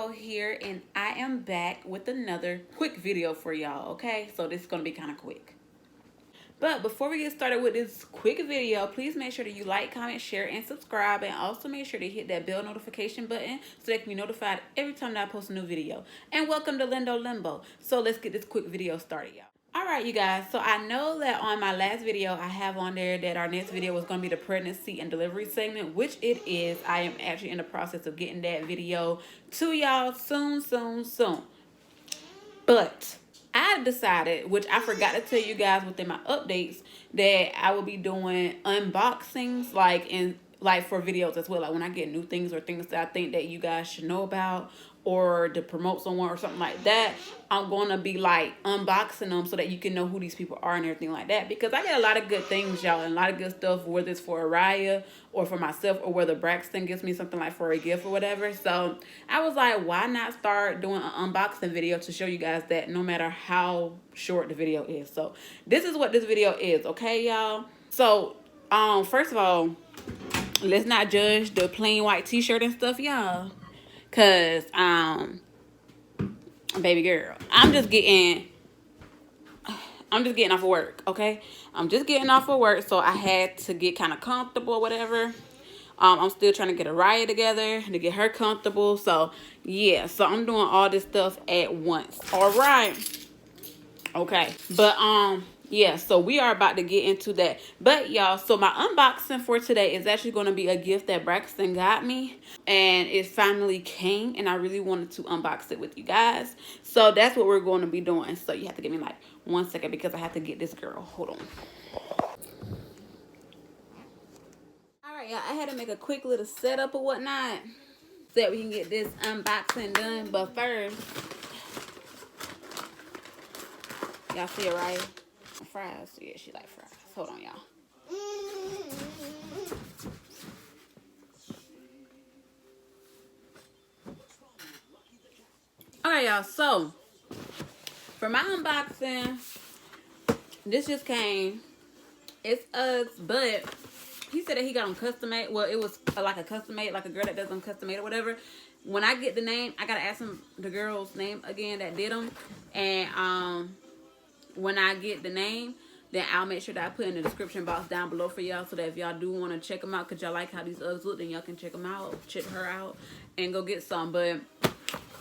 LimbO here, and I am back with another quick video for y'all, okay? So this is going to be kind of quick. But before we get started with this quick video, please make sure that you like, comment, share, and subscribe. And also make sure to hit that bell notification button so that you can be notified every time that I post a new video. And welcome to LimbO. So let's get this quick video started, y'all. Alright, you guys, so I know that on my last video I have on there that our next video was going to be the pregnancy and delivery segment, which it is. I am actually in the process of getting that video to y'all soon. But I decided, which I forgot to tell you guys within my updates, that I will be doing unboxings like for videos as well. Like when I get new things or things that I think that you guys should know about, or to promote someone or something like that, I'm gonna be like unboxing them so that you can know who these people are and everything like that. Because I get a lot of good things, y'all, and a lot of good stuff, whether it's for Araya or for myself, or whether Braxton gives me something like for a gift or whatever. So I was like, why not start doing an unboxing video to show you guys that no matter how short the video is. So this is what this video is, okay, y'all? So first of all, let's not judge the plain white t-shirt and stuff, y'all. Cause baby girl, I'm just getting off of work, okay? I'm just getting off of work, so I had to get kind of comfortable or whatever. I'm still trying to get Araya together to get her comfortable. So yeah, so I'm doing all this stuff at once. All right. Okay. But yeah, so we are about to get into that. But y'all, so my unboxing for today is actually going to be a gift that Braxton got me, and it finally came, and I really wanted to unbox it with you guys. So that's what we're going to be doing. So you have to give me like 1 second because I have to get this girl. Hold on. All right, y'all, I had to make a quick little setup or whatnot so that we can get this unboxing done. But first, y'all see it, right? Fries. Yeah, she like fries. Hold on, y'all. Alright, y'all. So for my unboxing, this just came. It's Uggs, but he said that he got them custom made. Well, it was like a custom made, like a girl that does them custom made or whatever. When I get the name, I gotta ask him the girl's name again that did them, and when I get the name, then I'll make sure that I put in the description box down below for y'all, so that if y'all do want to check them out, because y'all like how these Uggs look, then y'all can check them out, check her out, and go get some. But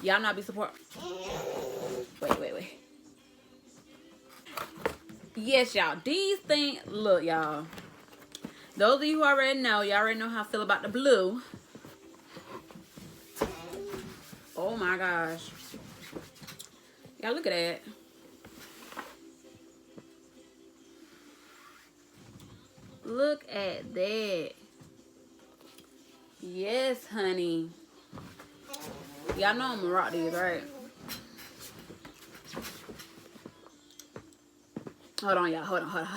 y'all not be support. Wait. Yes, y'all. These things, look, y'all. Those of you who already know, y'all already know how I feel about the blue. Oh my gosh. Y'all look at that. Look at that. Yes, honey. Y'all know I'm gonna rock these, right? Hold on, y'all. Hold on. Hold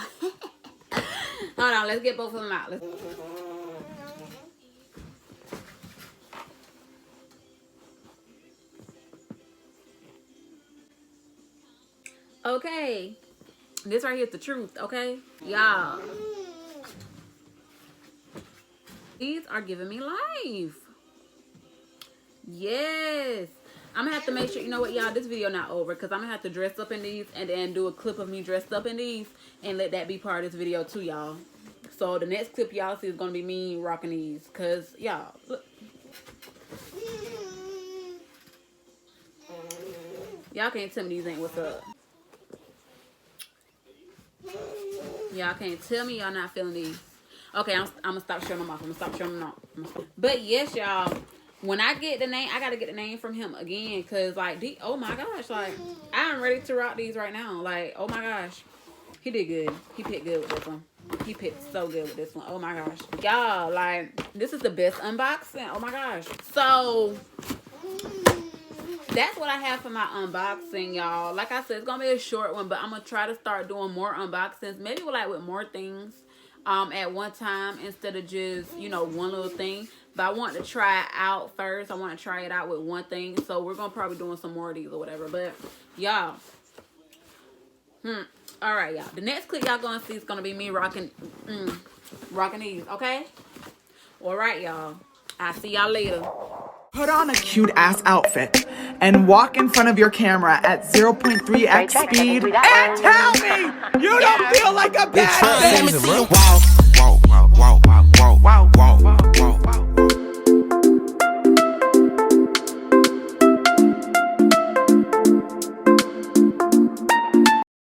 on. Let's get both of them out. Okay. This right here is the truth, okay? Y'all. These are giving me life. Yes. I'm gonna have to make sure, you know what, y'all, this video not over, because I'm gonna have to dress up in these and then do a clip of me dressed up in these and let that be part of this video too, y'all. So the next clip y'all see is gonna be me rocking these, because y'all, look. Y'all can't tell me these ain't what's up. Y'all can't tell me y'all not feeling these. Okay, I'm gonna stop showing them off. I'm gonna stop showing them off. But yes, y'all, when I get the name, I gotta get the name from him again, cause like, oh my gosh, like I'm ready to rock these right now. Like, oh my gosh, he did good. He picked good with this one. He picked so good with this one. Oh my gosh, y'all, like this is the best unboxing. Oh my gosh. So that's what I have for my unboxing, y'all. Like I said, it's gonna be a short one, but I'm gonna try to start doing more unboxings, maybe with more things at one time, instead of just, you know, one little thing. But I want to try it out first. I want to try it out with one thing. So we're gonna probably doing some more of these or whatever. But y'all, all right, y'all, the next clip y'all gonna see is gonna be me rocking these, okay? All right, y'all, I'll see y'all later. Put on a cute ass outfit and walk in front of your camera at 0.3x speed and tell me you don't feel like a bad bitch. Let me see you walk.